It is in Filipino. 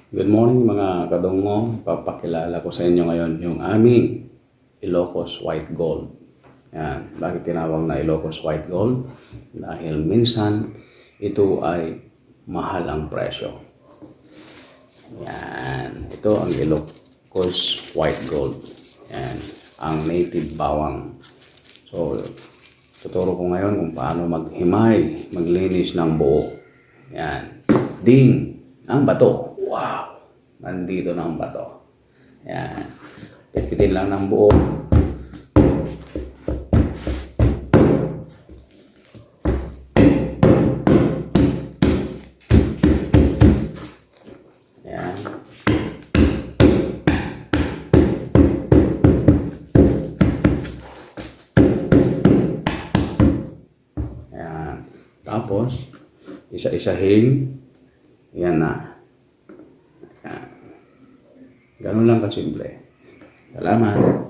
Good morning mga kadungo. Papakilala ko sa inyo ngayon yung aming Ilocos White Gold. Yan. Bakit tinawag na Ilocos White Gold? Dahil minsan ito ay mahal ang presyo. Yan. Ito ang Ilocos White Gold. Yan. Ang native bawang. So, tuturo ko ngayon kung paano maghimay, maglinis ng buo. Yan. Ding! Ang bato. Wow! Nandito na ang bato. Yan. Pitpitin lang ng buo. Yan. Yan. Tapos, isa-isahin. Yan na. Yan. Ganun lang kasimple. Salamat.